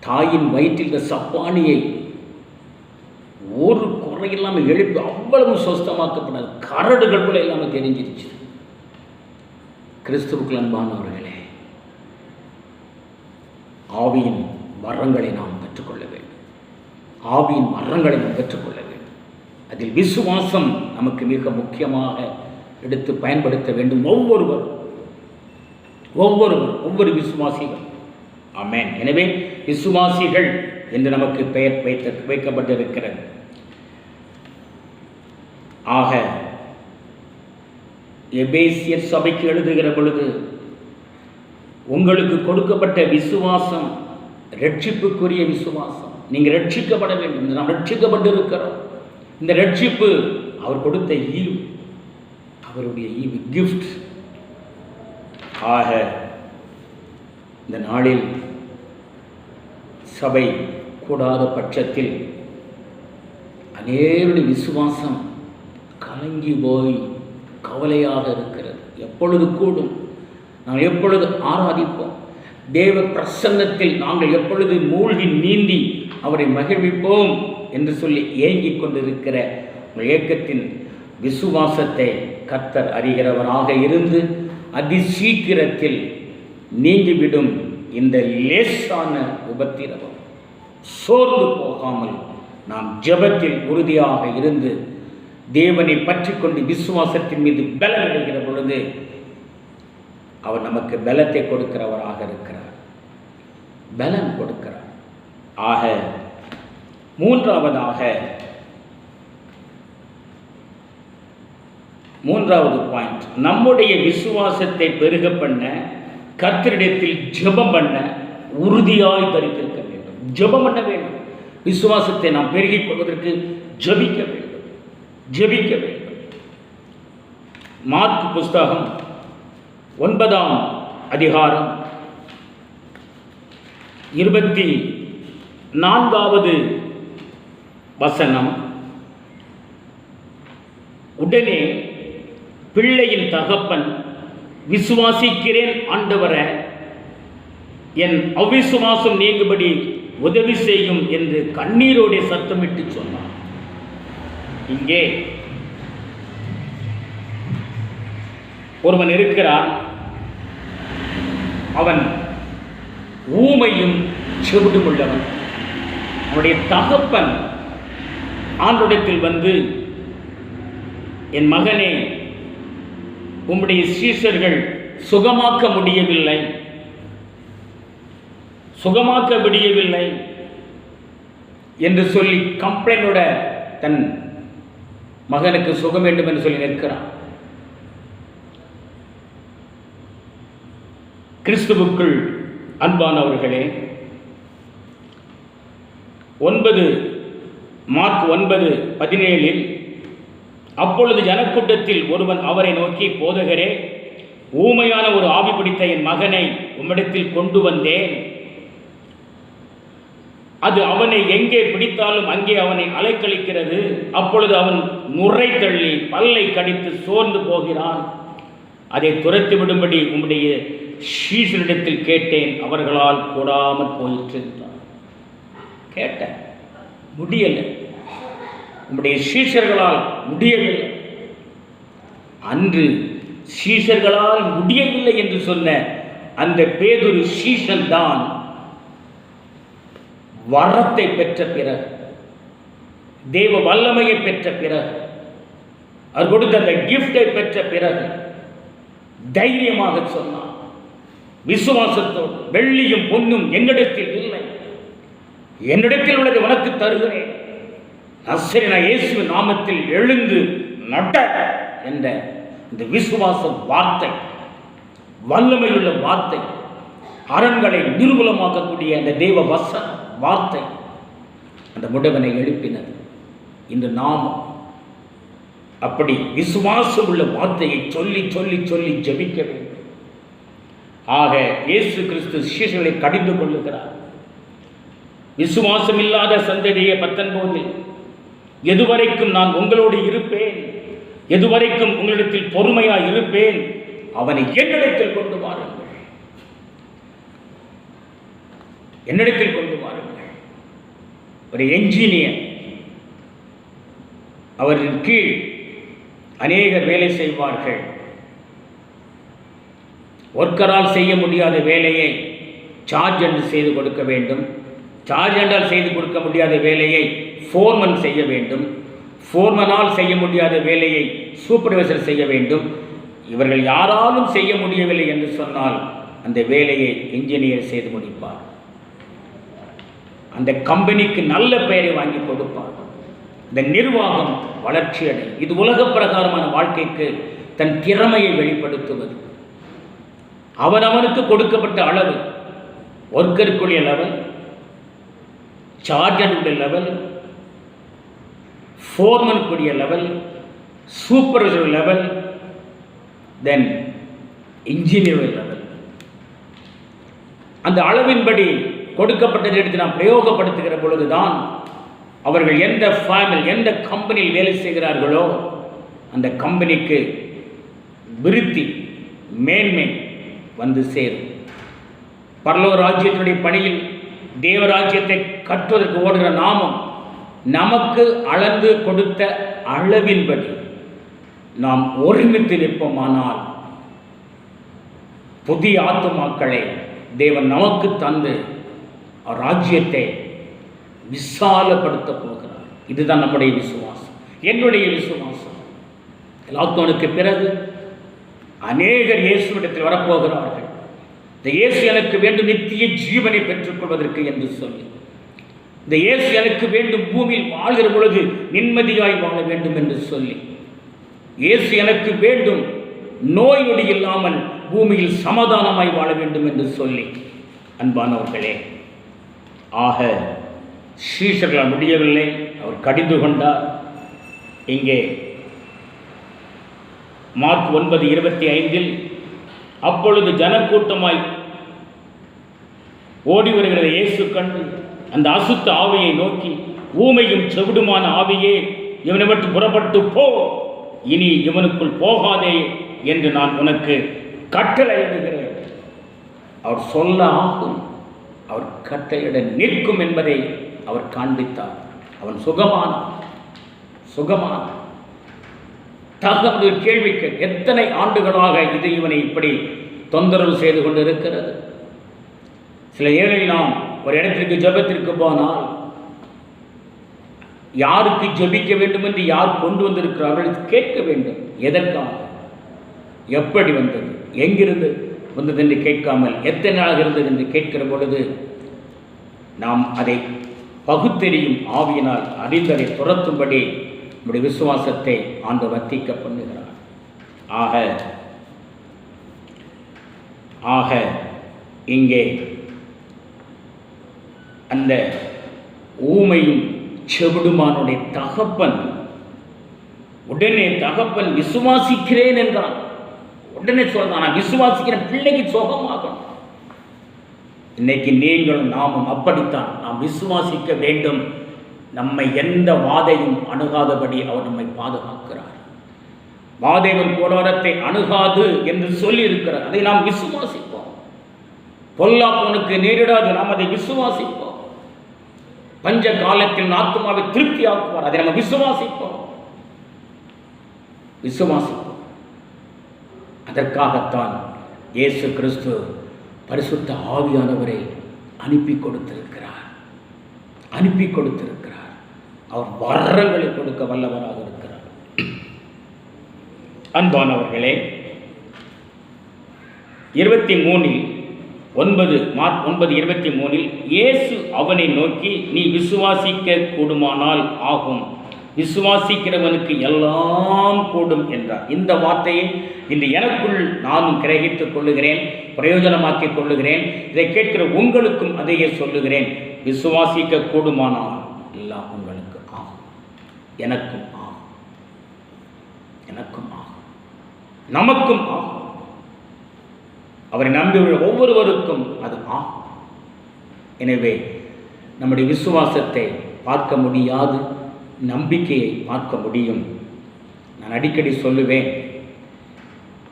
தாயின் வயிற்றில் இந்த சப்பானியை ஒரு குறையில்லாமல் எழுப்பி அவ்வளவு சொஸ்தமாக்கப்படாது, கரடுகள் கூட இல்லாமல் தெரிஞ்சிருச்சு. கிறிஸ்துவுக்கு அன்பானவர்களே, ஆவியின் வரங்களை நாம் பெற்றுக்கொள்ள வேண்டும். ஆவியின் வரங்களை நாம் பெற்றுக்கொள்ள வேண்டும். அதில் விசுவாசம் நமக்கு மிக முக்கியமாக எடுத்து பயன்படுத்த வேண்டும். ஒவ்வொரு விசுவாசிகள். ஆமென். எனவே விசுவாசிகள் என்று நமக்கு பெயர் வைக்கப்பட்டிருக்கிறது. ஆக எபேசியர் சபைக்கு எழுதுகிற பொழுது, உங்களுக்கு கொடுக்கப்பட்ட விசுவாசம் ரட்சிப்புக்குரிய விசுவாசம். நீங்கள் ரட்சிக்கப்பட வேண்டும். நாம் ரட்சிக்கப்பட்டிருக்கிறோம். இந்த ரட்சிப்பு அவர் கொடுத்த ஈவு, அவருடைய ஈவு, கிஃப்ட். ஆக இந்த நாளில் சபை கூடாத பட்சத்தில் அநேருடைய விசுவாசம் கலங்கி போய் கவலையாக இருக்கிறது. எப்பொழுது கூடும்? நாம் எப்பொழுது ஆராதிப்போம்? தேவ பிரசன்னத்தில் நாங்கள் எப்பொழுது மூழ்கி நீந்தி அவரை மகிழ்விப்போம் என்று சொல்லி ஏங்கிக் கொண்டிருக்கிற ஏக்கத்தின் விசுவாசத்தை கர்த்தர் அறிகிறவராக இருந்து அதிசீக்கிரத்தில் நீங்கிவிடும் இந்த லேசான உபத்திரவம் சோர்ந்து போகாமல் நாம் ஜெபத்தில் உறுதியாக இருந்து தேவனை பற்றி கொண்டு விசுவாசத்தின் மீது பலம் அடைகிற பொழுது அவர் நமக்கு பலத்தை கொடுக்கிறவராக இருக்கிறார், பலன் கொடுக்கிறார். ஆக மூன்றாவது பாயிண்ட், நம்முடைய விசுவாசத்தை பெருக பண்ண கர்த்தரிடத்தில் ஜெபம் பண்ண உறுதியாய் தரித்திருக்க வேண்டும். ஜெபம் பண்ண வேண்டும். விசுவாசத்தை நாம் பெருகிக் கொள்வதற்கு ஜெபிக்க வேண்டும். மார்க் புஸ்தகம் 9ஆம் அதிகாரம் 24வது வசனம். உடனே பிள்ளையின் தகப்பன், விசுவாசிக்கிறேன் ஆண்டவரே, என் அவிசுவாசம் நீங்கும்படி உதவி செய்யும் என்று கண்ணீரோடு சத்தமிட்டு சொன்னார். இங்கே ஒருவன் இருக்கிறான், அவன் ஊமையும் செவிடும் உள்ளவன். அவனுடைய தகப்பன் ஆண்டவரிடத்தில் வந்து, என் மகனே, உம்முடைய சீஷர்கள் சுகமாக்க முடியவில்லை என்று சொல்லி கம்ப்ளைண்டோட தன் மகனுக்கு சுகம் வேண்டும் என்று சொல்லி நிற்கிறான். கிறிஸ்துவுக்குள் அன்பானவர்களே, மார்க் 9:17 அப்பொழுது ஜனக்கூட்டத்தில் ஒருவன் அவரை நோக்கி, போதகரே, ஊமையான ஒரு ஆவி பிடித்த என் மகனை உம்மிடத்தில் கொண்டு வந்தேன். அது அவனை எங்கே பிடித்தாலும் அங்கே அவனை அலைக்கழிக்கிறது. அப்பொழுது அவன் நுரை தள்ளி பல்லை கடித்து சோர்ந்து போகிறான். அதை துரத்தி விடும்படி உம்முடைய சீஷரிடத்தில் கேட்டேன், அவர்களால் கூடாமல் போயிற்று. கேட்டேன், முடியலை. உம்முடைய சீஷர்களால் முடியவில்லை. அன்று சீஷர்களால் முடியவில்லை என்று சொன்ன அந்த பேதுரு சீஷன் தான் வரத்தை பெற்ற பிறகு, தேவ வல்லமையை பெற்ற பிறகு, அவர் கொடுத்த அந்த கிஃப்டை பெற்ற பிறகு தைரியமாக சொன்னார், விசுவாசத்தோடு, வெள்ளியும் பொன்னும் என்னிடத்தில் இல்லை, என்னிடத்தில் உள்ளதை உனக்கு தருகிறேன், நசரேயனாகிய இயேசுவின் நாமத்தில் எழுந்து நட என்ற இந்த விசுவாச வார்த்தை, வல்லமையுள்ள வார்த்தை, அரண்களை நிர்மூலமாக்கக்கூடிய அந்த தேவ வசன வார்த்தை அந்த முடவனை எழுப்பினது. இன்று நாம் அப்படி விசுவாசம் உள்ள வார்த்தையை சொல்லி சொல்லி சொல்லி ஜெபிக்க வேண்டும். ஆக இயேசு கிறிஸ்து சீஷர்களை கடிந்து கொள்ளுகிறார். விசுவாசம் இல்லாத சந்ததியை 19 எதுவரைக்கும் நான் உங்களோடு இருப்பேன், எதுவரைக்கும் உங்களிடத்தில் பொறுமையாய் இருப்பேன், அவனை என்னிடத்தில் கொண்டு வாருங்கள், என்னிடத்தில் கொண்டு வாருங்கள். ஒரு என்ஜினியர், அவரின் கீழ் அநேகர் வேலை செய்வார்கள். ஒர்க்கரால் செய்ய முடியாத வேலையை சார்ஜ் என்று செய்து கொடுக்க வேண்டும். சார்ஜ் என்றால் செய்து கொடுக்க முடியாத வேலையை ஃபோர்மன் செய்ய வேண்டும். ஃபோர்மனால் செய்ய முடியாத வேலையை சூப்பர்வைசர் செய்ய வேண்டும். இவர்கள் யாராலும் செய்ய முடியவில்லை என்று சொன்னால் அந்த வேலையை இன்ஜினியர் செய்து முடிப்பார். அந்த கம்பெனிக்கு நல்ல பெயரை வாங்கி கொடுப்பார். இந்த நிர்வாகம் வளர்ச்சி அடையும். இது உலக பிரகாரமான வாழ்க்கைக்கு தன் திறமையை வெளிப்படுத்துவது. அவனவனுக்கு கொடுக்கப்பட்ட அளவு, ஒர்க்கருக்குரிய லெவல், சார்ஜனுடைய லெவல், ஃபோர்மனுக்குரிய level, supervisor level, then engineer level. அந்த அளவின்படி கொடுக்கப்பட்டதை எடுத்து நாம் பிரயோகப்படுத்துகிற பொழுதுதான் அவர்கள் எந்த ஃபேமில், எந்த கம்பெனியில் வேலை செய்கிறார்களோ அந்த கம்பெனிக்கு விருத்தி, மேன்மை வந்து சேரும். பரலோக ராஜ்யத்தினுடைய பணியில் தேவராஜ்யத்தை கட்டுவதற்கு ஓடுகிற நாமும் நமக்கு அளந்து கொடுத்த அளவின்படி நாம் ஒருமித்து நிற்போமானால் புதிய ஆத்துமாக்களை தேவன் நமக்கு தந்து ராஜ்யத்தை விசாலப்படுத்த போகிறார். இதுதான் நம்முடைய விசுவாசம், என்னுடைய விசுவாசம். லாக்டவுனுக்கு பிறகு அநேகர் இயேசுவிடத்தில் வரப்போகிறார்கள். இந்த இயேசு எனக்கு வேண்டும் நித்திய ஜீவனை பெற்றுக்கொள்வதற்கு என்று சொல்லி, இந்த இயேசு எனக்கு வேண்டும் பூமியில் வாழ்கிற பொழுது நிம்மதியாய் வாழ வேண்டும் என்று சொல்லி, இயேசு எனக்கு வேண்டும் நோய் நொடி இல்லாமல் பூமியில் சமாதானமாய் வாழ வேண்டும் என்று சொல்லி, அன்பானவர்களே, ஆக சீஷர்களால் முடியவில்லை, அவர் கடிந்து கொண்டார். இங்கே மார்க் 9:25 அப்பொழுது ஜனக்கூட்டமாய் ஓடி வருகிறத இயேசு கண்டு அந்த அசுத்த ஆவியை நோக்கி, ஊமையும் செவிடுமான ஆவியே, இவனை விட்டு புறப்பட்டு போ, இனி இவனுக்குள் போகாதே என்று நான் உனக்கு கட்டளையிடுகிறேன். அவர் சொல்ல ஆகும், அவர் கட்டளையிட நிற்கும் என்பதை அவர் காண்பித்தார். அவன் சுகமான தகவல் கேள்விக்கு எத்தனை ஆண்டுகளாக இது இவனை இப்படி தொந்தரவு செய்து கொண்டிருக்கிறது. சில ஏழையில் நாம் ஒரு இடத்திற்கு ஜெபத்திற்கு போனால் யாருக்கு ஜெபிக்க வேண்டும் என்று யார் கொண்டு வந்திருக்கிறார்கள் கேட்க வேண்டும். எதற்காக, எப்படி வந்தது, எங்கிருந்து வந்தது என்று கேட்காமல் எத்தனை நாளாக இருந்தது என்று கேட்கிற பொழுது நாம் அதை பகுத்தெறியும் ஆவியினால் அறிந்ததை துரத்தும்படி நம்முடைய விசுவாசத்தை ஆண்டவர் வர்த்திக்க பண்ணுகிறார். ஆக இங்கே அந்த ஊமையும் செவிடுமானுடைய தகப்பன் உடனே தகப்பன் விசுவாசிக்கிறேன் என்றான். உடனே சொல்றான், நான் விசுவாசிக்கிறேன், பிள்ளைக்கு சுகமாகும். இன்னைக்கு நீங்களும் நாமும் அப்படித்தான். நாம் விசுவாசிக்க வேண்டும். நம்மை எந்த வாதையும் அணுகாதபடி அவர் நம்மை பாதுகாக்கிறார். வாதைவன் போராட்டத்தை அணுகாது என்று சொல்லி இருக்கிறார். அதை நாம் விசுவாசிப்போம். பொல்லாப்பவனுக்கு நேரிடாது, நாம் அதை விசுவாசிப்போம். பஞ்ச காலத்தில் ஆத்துமாவை திருப்தி ஆக்குவார், அதை நம்ம விசுவாசிப்போம். அதற்காகத்தான் இயேசு கிறிஸ்து பரிசுத்த ஆவியானவரை அனுப்பி கொடுத்திருக்கிறார். அவர் வரங்களை கொடுக்க வல்லவராக இருக்கிறார். அன்பானவர்களே, 23 மார்க் 9:23 இயேசு அவனை நோக்கி, நீ விசுவாசிக்க கூடுமானால் ஆகும், விசுவாசிக்கிறவனுக்கு எல்லாம் கூடும் என்றார். இந்த வார்த்தையை இன்று எனக்குள் நானும் கிரகித்துக் கொள்ளுகிறேன், பிரயோஜனமாக்கிக் கொள்ளுகிறேன். இதை கேட்கிற உங்களுக்கும் அதையே சொல்லுகிறேன். விசுவாசிக்க கூடுமானால் எல்லாம் உங்களுக்கு ஆகும், எனக்கும் ஆகும், நமக்கும் ஆகும். அவரை நம்பியுள்ள ஒவ்வொருவருக்கும் அது ஆகும். எனவே நம்முடைய விசுவாசத்தை பார்க்க முடியாது, நம்பிக்கையை பார்க்க முடியும். நான் அடிக்கடி சொல்லுவேன்,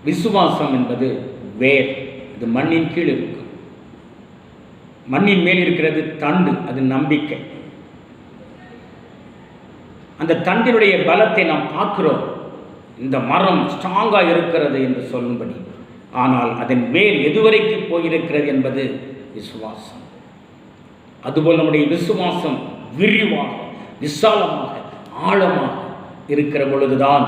விசுவாசம் என்பது வேர், அது மண்ணின் கீழ் இருக்கு. மண்ணின் மேல் இருக்கிறது தண்டு, அது நம்பிக்கை. அந்த தண்டினுடைய பலத்தை நாம் பார்க்கிறோம். இந்த மரம் ஸ்ட்ராங்காக இருக்கிறது என்று சொல்லும்படி, ஆனால் அதன் வேர் எதுவரைக்கு போயிருக்கிறது என்பது விசுவாசம். அதுபோல் நம்முடைய விசுவாசம் விரிவாக, விசாலமாக, ஆழமாக இருக்கிற பொழுதுதான்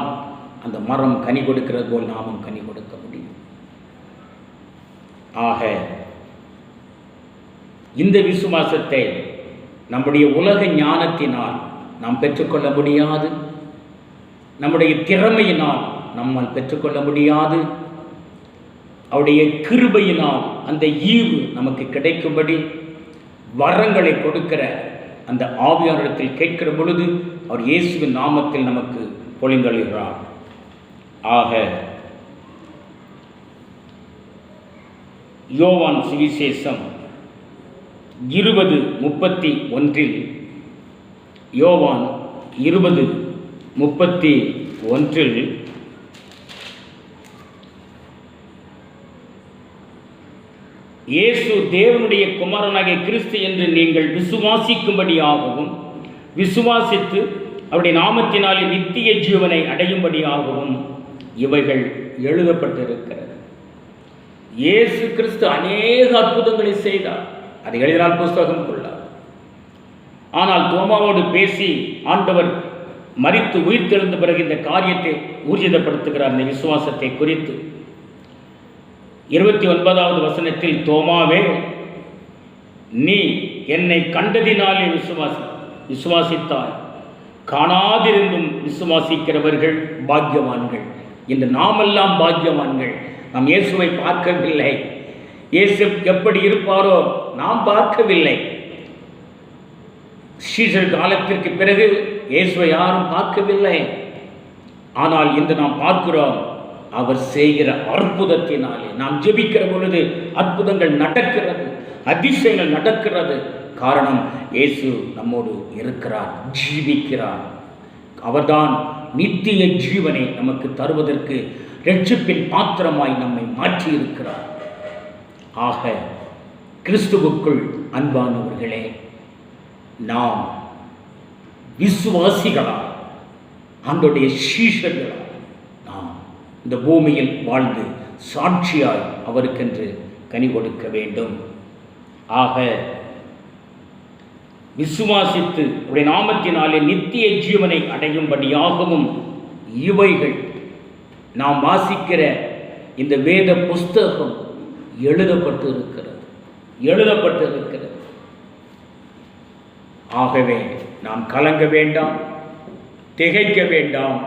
அந்த மரம் கனி கொடுக்கிறது போல் நாமும் கனி கொடுக்க முடியும். ஆக இந்த விசுவாசத்தை நம்முடைய உலக ஞானத்தினால் நாம் பெற்றுக்கொள்ள முடியாது, நம்முடைய திறமையினால் நம்மால் பெற்றுக்கொள்ள முடியாது. அவருடைய கிருபையினால் அந்த ஈவு நமக்கு கிடைக்கும்படி வரங்களை கொடுக்கிற அந்த ஆவியாரிடத்தில் கேட்கிற பொழுது அவர் இயேசுவின் நாமத்தில் நமக்கு பொழிந்தளிக்கிறார். ஆக யோவான் சுவிசேஷம் 20:31 யோவான் 20:31 20:31 இயேசு தேவனுடைய குமாரனாகிய கிறிஸ்து என்று நீங்கள் விசுவாசிக்கும்படியாகவும், விசுவாசித்து அவருடைய நாமத்தினாலே நித்திய ஜீவனை அடையும்படியாகவும் இவைகள் எழுதப்பட்டிருக்கிறது. இயேசு கிறிஸ்து அநேக அற்புதங்களை செய்தார். அதை எழுதினால் புஸ்தகம் கொள்ளார். ஆனால் தோமாவோடு பேசி ஆண்டவர் மரித்து உயிர்த்தெழுந்த பிறகு இந்த காரியத்தை ஊர்ஜிதப்படுத்துகிறார். இந்த விசுவாசத்தை குறித்து 29வது வசனத்தில், தோமாவே, நீ என்னை கண்டதினாலே விசுவாசித்தாய், காணாதிருந்தும் விசுவாசிக்கிறவர்கள் பாக்கியவான்கள். இன்று நாமெல்லாம் பாக்கியவான்கள். நாம் இயேசுவை பார்க்கவில்லை. இயேசு எப்படி இருப்பாரோ நாம் பார்க்கவில்லை. சீசர் காலத்திற்கு பிறகு இயேசுவை யாரும் பார்க்கவில்லை. ஆனால் இன்று நாம் பார்க்கிறோம். அவர் செய்கிற அற்புதத்தினாலே நாம் ஜெபிக்கிற பொழுது அற்புதங்கள் நடக்கிறது, அதிசயங்கள் நடக்கிறது. காரணம், இயேசு நம்மோடு இருக்கிறார், ஜீவிக்கிறார். அவர்தான் நித்திய ஜீவனை நமக்கு தருவதற்கு இரட்சிப்பின் பாத்திரமாய் நம்மை மாற்றி இருக்கிறார். ஆக கிறிஸ்துவுக்குள் அன்பானவர்களே, நாம் விசுவாசிகளால், ஆண்டவருடைய சீஷர்களால் நாம் இந்த பூமியில் வாழ்ந்து சாட்சியாய் அவருக்கென்று கனி கொடுக்க வேண்டும். ஆக விசுவாசித்து அவருடைய நாமத்தினாலே நித்திய ஜீவனை அடையும்படியாகவும் இவைகள் நாம் வாசிக்கிற இந்த வேத புஸ்தகம் எழுதப்பட்டு இருக்கிறது. ஆகவே நாம் கலங்க வேண்டாம், திகைக்க வேண்டாம்.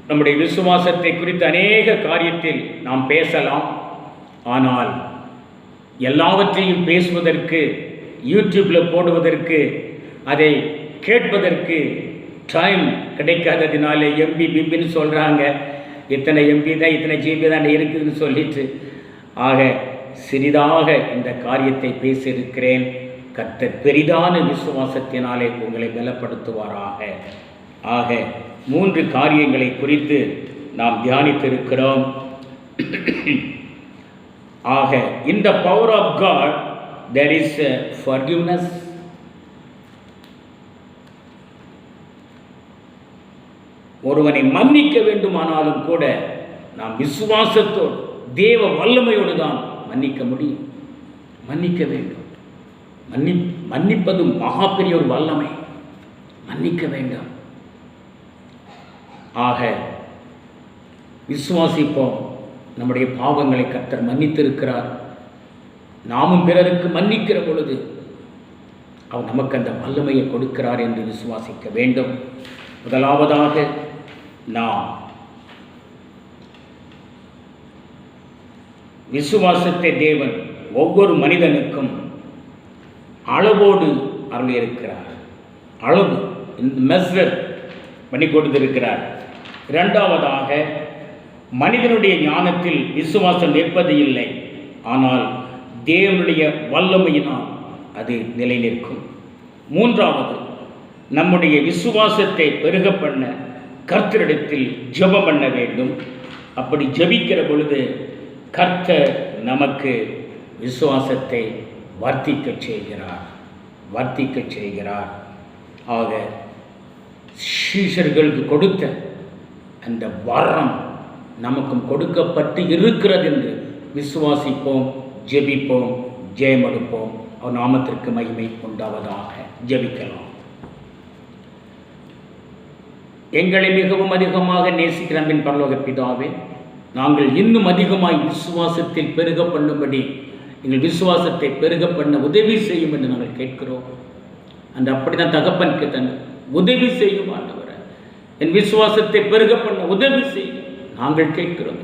நம்முடைய விசுவாசத்தை குறித்து அநேக காரியத்தில் நாம் பேசலாம். ஆனால் எல்லாவற்றையும் பேசுவதற்கு, யூடியூப்பில் போடுவதற்கு, அதை கேட்பதற்கு டைம் கிடைக்காததினாலே எம்பி பிபின்னு சொல்கிறாங்க. இத்தனை எம்பி தான், இத்தனை ஜிபி தான் இருக்குதுன்னு சொல்லிட்டு, ஆக சிறிதாக இந்த காரியத்தை பேசியிருக்கிறேன். கர்த்தர் பெரிதான விசுவாசத்தினாலே உங்களை பலப்படுத்துவாராக. ஆக 3 காரியங்களை குறித்து நாம் தியானித்திருக்கிறோம். ஆக in the power of God there is forgiveness. ஒருவனை மன்னிக்க வேண்டுமானாலும் கூட நாம் விசுவாசத்தோடு, தேவ வல்லமையோடு தான் மன்னிக்க முடியும். மன்னிக்க வேண்டும். மன்னிப்பதும் மகா பெரிய ஒரு வல்லமை. மன்னிக்க வேண்டும். ஆக விசுவாசிப்போம். நம்முடைய பாவங்களை கர்த்தர் மன்னித்திருக்கிறார். நாமும் பிறருக்கு மன்னிக்கிற பொழுது அவர் நமக்கு அந்த வல்லமையை கொடுக்கிறார் என்று விசுவாசிக்க வேண்டும். முதலாவதாக நாம் விசுவாசத்தை தேவன் ஒவ்வொரு மனிதனுக்கும் அளவோடு அருளியிருக்கிறார். அளவு மெஷர் பண்ணி கொடுத்திருக்கிறார். இரண்டாவதாக, மனிதனுடைய ஞானத்தில் விசுவாசம் நிற்பது இல்லை, ஆனால் தேவனுடைய வல்லமையினால் அது நிலை நிற்கும். மூன்றாவது, நம்முடைய விசுவாசத்தை பெருக பண்ண கர்த்தரிடத்தில் ஜெபம் பண்ண வேண்டும். அப்படி ஜெபிக்கிற பொழுது கர்த்தர் நமக்கு விசுவாசத்தை வர்த்திக்க செய்கிறார். ஆக சீஷர்களுக்கு கொடுத்த அந்த வரம் நமக்கும் கொடுக்கப்பட்டு இருக்கிறது என்று விசுவாசிப்போம், ஜெபிப்போம், ஜெயமெடுப்போம். அவர் நாமத்திற்கு மகிமை உண்டாவதாக. ஜெபிக்கலாம். எங்களை மிகவும் அதிகமாக நேசிக்கிற அன்பின் பரலோக பிதாவே, நாங்கள் இன்னும் அதிகமாய் விசுவாசத்தில் பெருக பண்ணும்படி எங்கள் விசுவாசத்தை பெருக பண்ண உதவி செய்யும் என்று நாங்கள் கேட்கிறோம். அந்த அப்படிதான் தகப்பனுக்கு தன் உதவி செய்யும் ஆண்டவரே, என் விசுவாசத்தை பெருக பண்ண உதவி செய்யும் நாங்கள் கேட்கிறோம்.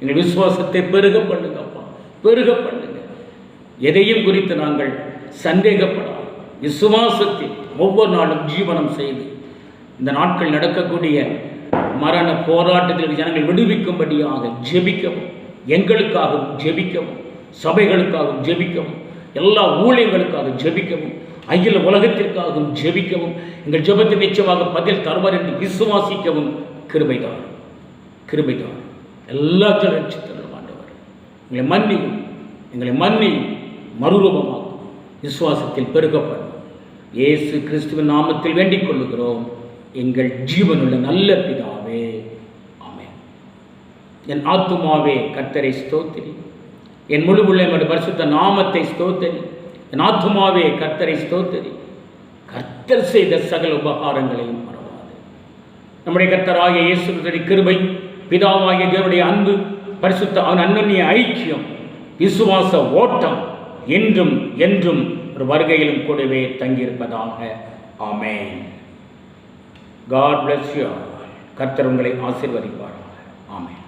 எங்கள் விசுவாசத்தை பெருக பண்ணுங்க அப்பா, பெருக பண்ணுங்க. எதையும் குறித்து நாங்கள் சந்தேகப்படாமல் விசுவாசத்தில் ஒவ்வொரு நாளும் ஜீவனம் செய்து இந்த நாட்கள் நடக்கக்கூடிய மரண போராட்டத்தில் ஜனங்கள் விடுவிக்கும்படியாக ஜெபிக்கவும், எங்களுக்காகவும் ஜெபிக்கவும், சபைகளுக்காகவும் ஜெபிக்கவும், எல்லா ஊழியர்களுக்காக ஜெபிக்கவும், அகில உலகத்திற்காகவும் ஜெபிக்கவும், எங்கள் ஜெபத்தை நிச்சயமாக பதில் தருவார் என்று விசுவாசிக்கவும் கிருபைதான். எல்லா ஜனச்சித்தரும் ஆண்டவர் எங்களை மன்னியும், எங்களை மன்னி மறுரூபமாக்கும், விசுவாசத்தில் பெருகப்படும். இயேசு கிறிஸ்துவின் நாமத்தில் வேண்டிக் கொள்ளுகிறோம் எங்கள் ஜீவனுள்ள நல்ல பிதாவே, ஆமென். என் ஆத்துமாவே கர்த்தரை ஸ்தோத்திரி, என் முழு உள்ளம் பரிசுத்த நாமத்தை ஸ்தோத்திரி. என் ஆத்துமாவே கர்த்தரை ஸ்தோத்திரி, கர்த்தர் செய்த சகல உபகாரங்களையும் மறவாது. நம்முடைய கர்த்தராகிய இயேசு கிறிஸ்துவின் கிருபை, பிதாவாகிய தேவனுடைய அன்பு, பரிசுத்த அவன் அன்யோன்ய ஐக்கியம், விசுவாச ஓட்டம் என்றும் என்றும் ஒரு வருகையிலும் கூடவே தங்கியிருப்பதாக. ஆமென். God bless you all. கர்த்தர் உங்களை ஆசீர்வதிப்பார். ஆமென்.